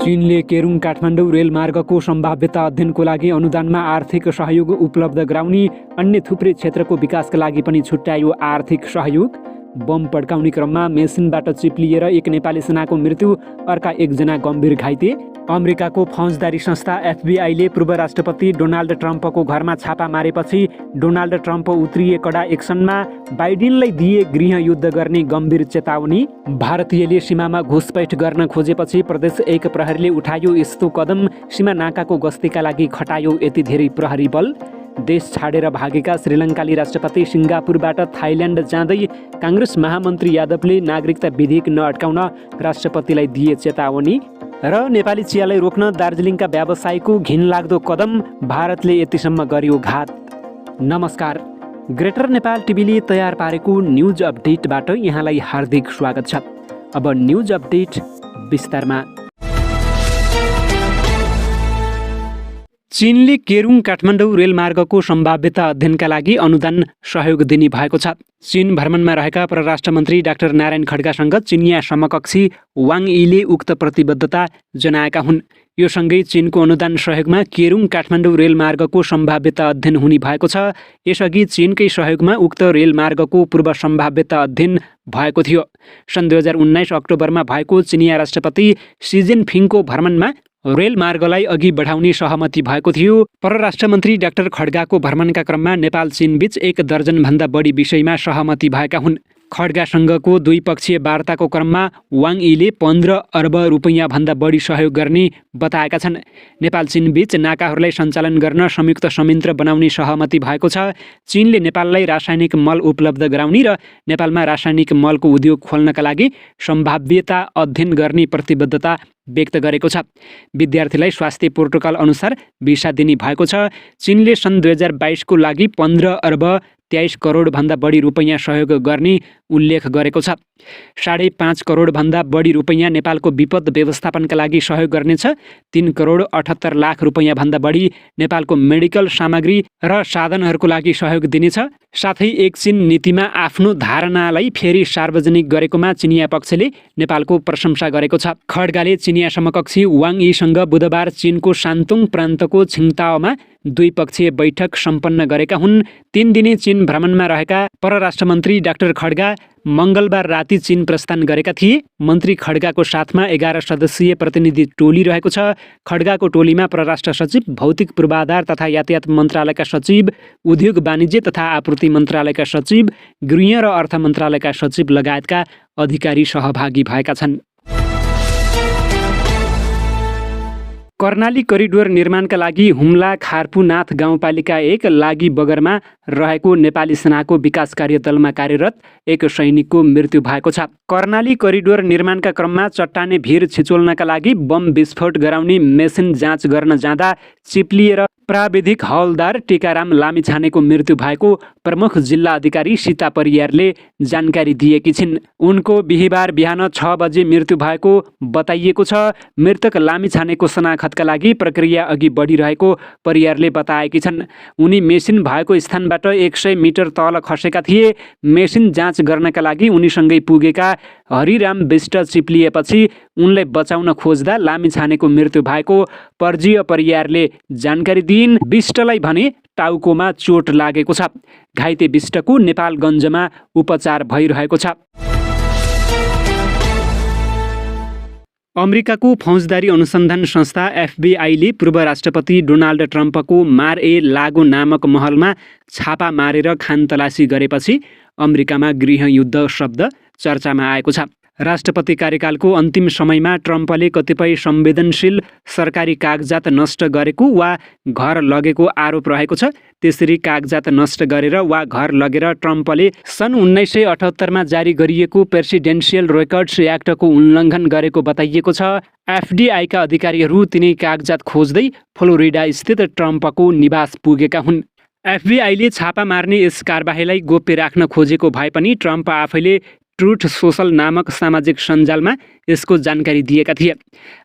चीनले केरुङ काठमाडौँ रेलमार्गको सम्भाव्यता अध्ययनको लागि अनुदानमा आर्थिक सहयोग उपलब्ध गराउने, अन्य थुप्रै क्षेत्रको विकासका लागि पनि छुट्यायो आर्थिक सहयोग। बम पड्काउने क्रममा मेसिनबाट चिप्लिएर एक नेपाली सेनाको मृत्यु, अर्का एकजना गम्भीर घाइते। अमेरिकाको फौजदारी संस्था एफबीआईले पूर्व राष्ट्रपति डोनाल्ड ट्रम्पको घरमा छापा मारेपछि डोनाल्ड ट्रम्प उत्रिए कडा एक्सनमा, बाइडेनलाई दिए गृह युद्ध गर्ने गम्भीर चेतावनी। भारतीयले सीमामा घुसपैठ गर्न खोजेपछि प्रदेश 1 प्रहरीले उठायो यस्तो कदम, सीमा नाकाको गस्तीका लागि खटायो यति धेरै प्रहरी बल। देश छाडेर भागेका श्रीलङ्काली राष्ट्रपति सिङ्गापुरबाट थाइल्यान्ड जाँदै काङ्ग्रेस महामन्त्री यादवले नागरिकता विधेयक नअड्काउन राष्ट्रपतिलाई दिए चेतावनी। र नेपाली चियालाई रोक्न दार्जिलिङका व्यवसायीको घिनलाग्दो कदम, भारतले यतिसम्म गर्यो घात। नमस्कार, ग्रेटर नेपाल टिभीले तयार पारेको न्युज अपडेटबाट यहाँलाई हार्दिक स्वागत छ। अब न्युज अपडेट विस्तारमा। चीनले केरुङ काठमाडौँ रेलमार्गको सम्भाव्यता अध्ययनका लागि अनुदान सहयोग दिने भएको छ। चीन भ्रमणमा रहेका परराष्ट्र मन्त्री डाक्टर नारायण खड्गासँग चिनिया समकक्षी वाङ यीले उक्त प्रतिबद्धता जनाएका हुन्। यो सँगै चीनको अनुदान सहयोगमा केरुङ काठमाडौँ रेलमार्गको सम्भाव्यता अध्ययन हुने भएको छ। यसअघि चीनकै सहयोगमा उक्त रेलमार्गको पूर्व सम्भाव्यता अध्ययन भएको थियो। सन् 2019 अक्टोबरमा भएको चिनिया राष्ट्रपति सी जिनपिङको भ्रमणमा रेलमार्गलाई अघि बढाउने सहमति भएको थियो। परराष्ट्र मन्त्री डाक्टर खड्गाको भ्रमणका क्रममा नेपाल चीनबीच 1 दर्जनभन्दा बढी विषयमा सहमति भएका हुन्। खड्गासँगको द्विपक्षीय वार्ताको क्रममा वाङ यीले 15 अर्ब रुपैयाँभन्दा बढी सहयोग गर्ने बताएका छन्। नेपाल चीनबीच नाकाहरूलाई सञ्चालन गर्न संयुक्त संयन्त्र बनाउने सहमति भएको छ। चीनले नेपाललाई रासायनिक मल उपलब्ध गराउने र नेपालमा रासायनिक मलको उद्योग खोल्नका लागि सम्भाव्यता अध्ययन गर्ने प्रतिबद्धता व्यक्त गरेको छ। विद्यार्थीलाई स्वास्थ्य प्रोटोकल अनुसार भिसा दिने भएको छ। चीनले सन् 2022 को लागि 15 अर्ब 23 करोडभन्दा बढी रुपैयाँ सहयोग गर्ने उल्लेख गरेको छ। 5.5 करोडभन्दा बढी रुपैयाँ नेपालको विपद व्यवस्थापनका लागि सहयोग गर्नेछ। 3 करोड 78 लाख रुपैयाँभन्दा बढी नेपालको मेडिकल सामग्री र साधनहरूको लागि सहयोग दिनेछ। साथै एक चीन नीतिमा आफ्नो धारणालाई फेरि सार्वजनिक गरेकोमा चिनिया पक्षले नेपालको प्रशंसा गरेको छ। खड्गाले चिनिया समकक्षी वाङ यीसँग बुधबार चीनको सान्तोङ प्रान्तको छिङताओमा द्विपक्षीय बैठक सम्पन्न गरेका हुन्। 3 दिने चीन भ्रमणमा रहेका परराष्ट्र मन्त्री डाक्टर खड्गा मङ्गलबार राति चीन प्रस्थान गरेका थिए। मन्त्री खड्गाको साथमा 11 सदस्यीय प्रतिनिधि टोली रहेको छ। खड्गाको टोलीमा परराष्ट्र सचिव, भौतिक पूर्वाधार तथा यातायात मन्त्रालयका सचिव, उद्योग वाणिज्य तथा आपूर्ति मन्त्रालयका सचिव, गृह र अर्थ मन्त्रालयका सचिव लगायतका अधिकारी सहभागी भएका छन्। कर्णाली करिडोर निर्माणका लागि हुम्ला खार्पुनाथ गाउँपालिका 1 लागि बगरमा रहेको नेपाली सेनाको विकास कार्य दलमा कार्यरत एक सैनिकको मृत्यु भएको छ। कर्णाली करिडोर निर्माणका क्रममा चट्टाने भिर छिचोल्नका लागि बम विस्फोट गराउने मेसिन जाँच गर्न जाँदा चिप्लिएर प्राविधिक हवलदार टीकाराम लामिछानेको मृत्यु भएको प्रमुख जिल्ला अधिकारी सीता परियारले जानकारी दिएकी छिन्। उनको बिहिबार बिहान 6 बजे मृत्यु भएको बताइएको छ। मृतक लामिछानेको शनाखतका लागि प्रक्रिया अघि बढिरहेको परियारले बताएकी छन्। उनी मेसिन भएको स्थानबाट 100 मिटर तल खसेका थिए। मेसिन जाँच गर्नका लागि उनीसँगै पुगेका हरिराम विष्ट चिप्लिएपछि उनलाई बचाउन खोज्दा लामिछानेको मृत्यु भएको पर्जीय परियारले जानकारी दिइन्। विष्टलाई भने टाउकोमा चोट लागेको छ। घाइते विष्टको नेपालगञ्जमा उपचार भइरहेको छ। अमेरिकाको फौजदारी अनुसन्धान संस्था एफबीआईले पूर्व राष्ट्रपति डोनाल्ड ट्रम्पको मार-ए-लागो नामक महलमा छापा मारेर खानतलासी गरेपछि अमेरिकामा गृहयुद्ध शब्द चर्चामा आएको छ। राष्ट्रपति कार्यकालको अन्तिम समयमा ट्रम्पले कतिपय संवेदनशील सरकारी कागजात नष्ट गरेको वा घर लगेको आरोप रहेको छ। त्यसरी कागजात नष्ट गरेर वा घर लगेर ट्रम्पले सन् 1978 मा जारी गरिएको प्रेसिडेन्सियल रेकर्ड्स एक्टको उल्लङ्घन गरेको बताइएको छ। एफडीआईका अधिकारीहरू तिनै कागजात खोज्दै फ्लोरिडा स्थित ट्रम्पको निवास पुगेका हुन्। एफबीआईले छापा मार्ने यस कारबाहीलाई गोप्य राख्न खोजेको भए पनि ट्रम्प आफैले ट्रुथ सोसल नामक सामाजिक सञ्जालमा यसको जानकारी दिएका थिए।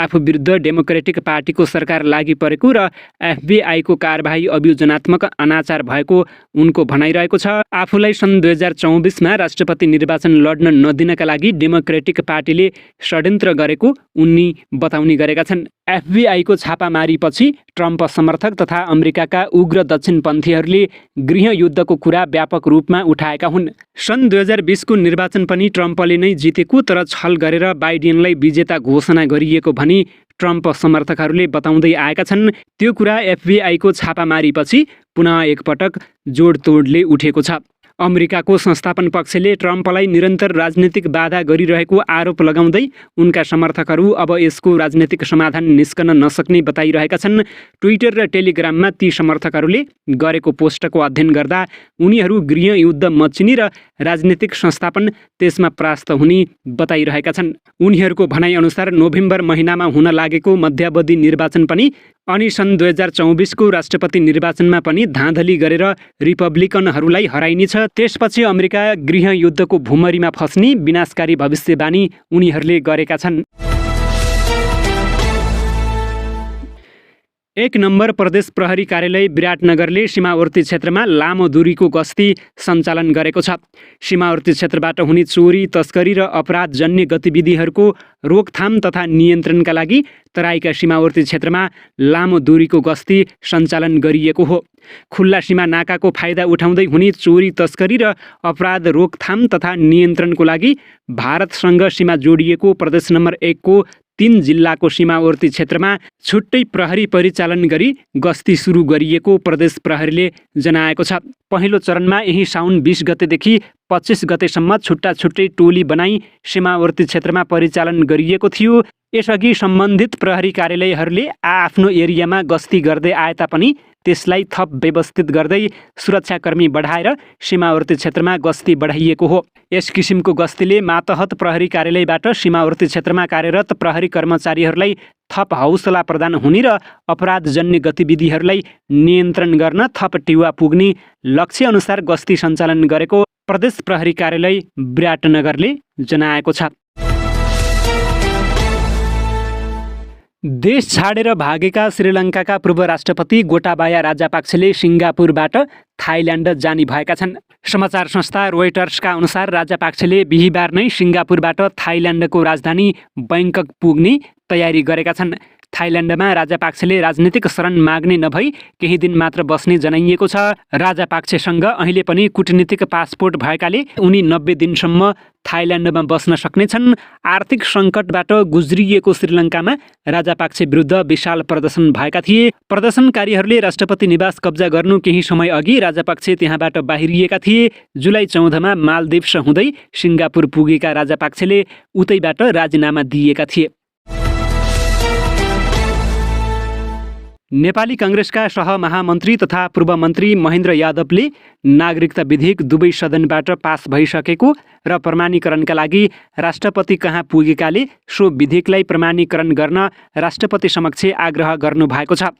आफू विरुद्ध डेमोक्रेटिक पार्टीको सरकार लागि परेको र एफबीआईको कारबाही अभियोजनात्मक अनाचार भएको उनको भनाइरहेको छ। आफूलाई सन् 2024मा राष्ट्रपति निर्वाचन लड्न नदिनका लागि डेमोक्रेटिक पार्टीले षड्यन्त्र गरेको उनी बताउने गरेका छन्। एफबीआईको छापामारीपछि ट्रम्प समर्थक तथा अमेरिकाका उग्र दक्षिणपन्थीहरूले गृहयुद्धको कुरा व्यापक रूपमा उठाएका हुन्। सन् 2020को निर्वाचन पनि ट्रम्पले नै जितेको तर छल गरेर बाइडेनलाई विजेता घोषणा गरिएको भनी ट्रम्प समर्थकहरूले बताउँदै आएका छन्। त्यो कुरा एफबीआईको छापामारीपछि पुनः एकपटक जोडतोडले उठेको छ। अमेरिकाको संस्थापन पक्षले ट्रम्पलाई निरन्तर राजनीतिक बाधा गरिरहेको आरोप लगाउँदै उनका समर्थकहरू अब यसको राजनीतिक समाधान निस्कन नसक्ने बताइरहेका छन्। ट्विटर र टेलिग्राममा ती समर्थकहरूले गरेको पोस्टको अध्ययन गर्दा उनीहरू गृहयुद्ध मच्चिने र राजनीतिक संस्थापन त्यसमा परास्त हुने बताइरहेका छन्। उनीहरूको भनाइअनुसार नोभेम्बर महिनामा हुन लागेको मध्यावधि निर्वाचन पनि अनि सन् 2024को राष्ट्रपति निर्वाचनमा पनि धाँधली गरेर रिपब्लिकनहरूलाई हराइनेछ। त्यसपछि अमेरिका गृहयुद्धको भुमरीमा फस्ने विनाशकारी भविष्यवाणी उनीहरूले गरेका छन्। 1 नम्बर प्रदेश प्रहरी कार्यालय विराटनगरले सीमावर्ती क्षेत्रमा लामो दूरीको गस्ती सञ्चालन गरेको छ। सीमावर्ती क्षेत्रबाट हुने चोरी, तस्करी र अपराधजन्य गतिविधिहरूको रोकथाम तथा नियन्त्रणका लागि तराईका सीमावर्ती क्षेत्रमा लामो दूरीको गस्ती सञ्चालन गरिएको हो। खुल्ला सीमा नाकाको फाइदा उठाउँदै हुने चोरी, तस्करी र अपराध रोकथाम तथा नियन्त्रणको लागि भारतसँग सीमा जोडिएको प्रदेश नम्बर 1 को 3 जिल्लाको सीमावर्ती क्षेत्रमा छुट्टै प्रहरी परिचालन गरी गस्ती सुरु गरिएको प्रदेश प्रहरीले जनाएको छ। पहिलो चरणमा यही साउन 20 गतेदेखि 25 गतेसम्म छुट्टा छुट्टै टोली बनाई सीमावर्ती क्षेत्रमा परिचालन गरिएको थियो। यसअघि सम्बन्धित प्रहरी कार्यालयहरूले आफ्नो एरियामा गस्ती गर्दै आए तापनि त्यसलाई थप व्यवस्थित गर्दै सुरक्षाकर्मी बढाएर सीमावर्ती क्षेत्रमा गस्ती बढाइएको हो। यस किसिमको गस्तीले मातहत प्रहरी कार्यालयबाट सीमावर्ती क्षेत्रमा कार्यरत प्रहरी कर्मचारीहरूलाई थप हौसला प्रदान हुने र अपराधजन्य गतिविधिहरूलाई नियन्त्रण गर्न थप टेवा पुग्ने लक्ष्यअनुसार गस्ती सञ्चालन गरेको प्रदेश प्रहरी कार्यालय विराटनगरले जनाएको छ। देश छाडेर भागेका श्रीलङ्काका पूर्व राष्ट्रपति गोटाबाया राजापाक्सेले सिङ्गापुरबाट थाइल्यान्ड जाने भएका छन्। समाचार संस्था रोयटर्सका अनुसार राजापाक्सेले बिहिबार नै सिङ्गापुरबाट थाइल्यान्डको राजधानी बैङ्कक पुग्ने तयारी गरेका छन्। थाइल्यान्डमा राजापाक्सेले राजनीतिक शरण माग्ने नभई केही दिन मात्र बस्ने जनाइएको छ। राजापाक्सेसँग अहिले पनि कूटनीतिक पासपोर्ट भएकाले उनी 90 दिनसम्म थाइल्यान्डमा बस्न सक्नेछन्। आर्थिक सङ्कटबाट गुज्रिएको श्रीलङ्कामा राजापाक्से विरुद्ध विशाल प्रदर्शन भएका थिए। प्रदर्शनकारीहरूले राष्ट्रपति निवास कब्जा गर्नु केही समय अघि राजापाक्से त्यहाँबाट बाहिरिएका थिए। जुलाई 14मा मालदिप्स हुँदै सिङ्गापुर पुगेका राजापाक्सेले उतैबाट राजीनामा दिएका थिए। नेपाली काङ्ग्रेसका सहमहामन्त्री तथा पूर्व मन्त्री महेन्द्र यादवले नागरिकता विधेयक दुवै सदनबाट पास भइसकेको र प्रमाणीकरणका लागि राष्ट्रपति कहाँ पुगेकाले सो विधेयकलाई प्रमाणीकरण गर्न राष्ट्रपति समक्ष आग्रह गर्नुभएको छ।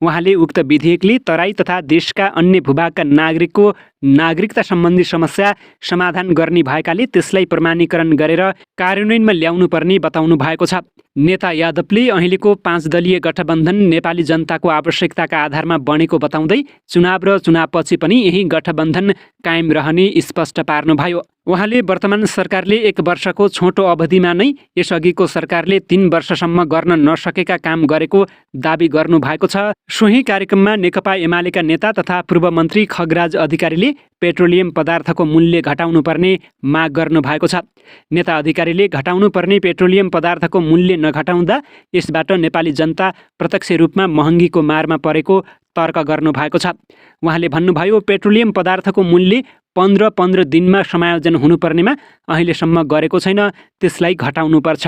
उहाँले उक्त विधेयकले तराई तथा देशका अन्य भूभागका नागरिकको नागरिकता सम्बन्धी समस्या समाधान गर्ने भएकाले त्यसलाई प्रमाणीकरण गरेर कार्यान्वयनमा ल्याउनु पर्ने बताउनु भएको छ। नेता यादवले अहिलेको 5 दलीय गठबन्धन नेपाली जनताको आवश्यकताका आधारमा बनेको बताउँदै चुनाव र चुनावपछि पनि यही गठबन्धन कायम रहने स्पष्ट पार्नुभयो। उहाँले वर्तमान सरकारले 1 वर्षको छोटो अवधिमा नै यसअघिको सरकारले 3 वर्षसम्म गर्न नसकेका काम गरेको दाबी गर्नुभएको छ। सोही कार्यक्रममा नेकपा एमालेका नेता तथा पूर्व मन्त्री खगराज अधिकारीले पेट्रोलियम पदार्थको मूल्य घटाउनु पर्ने माग गर्नुभएको छ। नेता अधिकारीले घटाउनु पर्ने पेट्रोलियम पदार्थको मूल्य नघटाउँदा यसबाट नेपाली जनता प्रत्यक्ष रूपमा महँगीको मारमा परेको तर्क गर्नुभएको छ। उहाँले भन्नुभयो, पेट्रोलियम पदार्थको मूल्य 15 दिनमा समायोजन हुनुपर्नेमा अहिलेसम्म गरेको छैन, त्यसलाई घटाउनुपर्छ।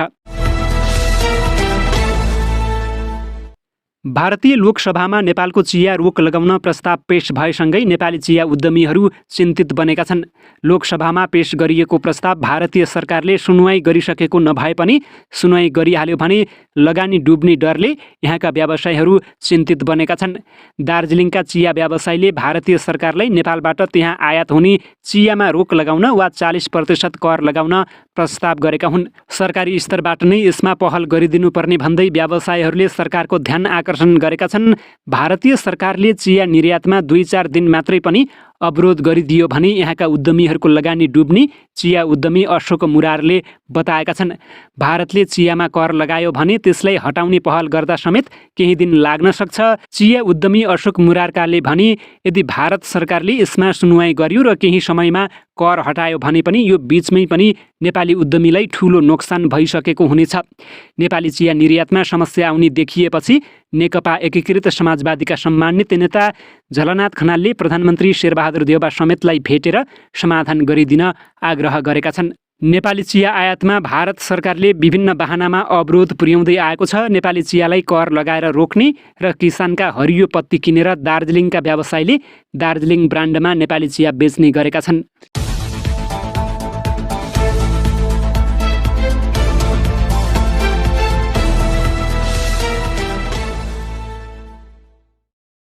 भारतीय लोकसभामा नेपालको चिया रोक लगाउन प्रस्ताव पेश भएसँगै नेपाली चिया उद्यमीहरू चिन्तित बनेका छन्। लोकसभामा पेश गरिएको प्रस्ताव भारतीय सरकारले सुनवाई गरिसकेको नभए पनि सुनवाई गरिहाल्यो भने लगानी डुब्ने डरले यहाँका व्यवसायीहरू चिन्तित बनेका छन्। दार्जिलिङका चिया व्यवसायीले भारतीय सरकारलाई नेपालबाट त्यहाँ आयात हुने चियामा रोक लगाउन वा 40% कर लगाउन प्रस्ताव गरेका हुन्। सरकारी स्तरबाट नै यसमा पहल गरिदिनुपर्ने भन्दै व्यवसायीहरूले सरकारको ध्यान आकर्षण गरेका छन्। भारतीय सरकारले चिया निर्यातमा 2-4 दिन मात्रै पनि अवरोध गरिदियो भने यहाँका उद्यमीहरूको लगानी डुब्ने चिया उद्यमी अशोक मुरारले बताएका छन्। भारतले चियामा कर लगायो भने त्यसलाई हटाउने पहल गर्दा समेत केही दिन लाग्न सक्छ। चिया उद्यमी अशोक मुरारकाले भने यदि भारत सरकारले यसमा सुनवाई गर्यो र केही समयमा कर हटायो भने पनि यो बीचमै पनि नेपाली उद्यमीलाई ठूलो नोक्सान भइसकेको हुनेछ। नेपाली चिया निर्यातमा समस्या आउने देखिएपछि नेकपा एकीकृत समाजवादीका सम्मानित नेता झलनाथ खनालले प्रधानमन्त्री शेरबहादुर देउबा समेतलाई भेटेर समाधान गरिदिन आग्रह गरेका छन्। नेपाली चिया आयातमा भारत सरकारले विभिन्न बहानामा अवरोध पुर्याउँदै आएको छ। नेपाली चियालाई कर लगाएर रोक्ने र किसानका हरियो पत्ती किनेर दार्जिलिङका व्यवसायीले दार्जिलिङ ब्रान्डमा नेपाली चिया बेच्ने गरेका छन्।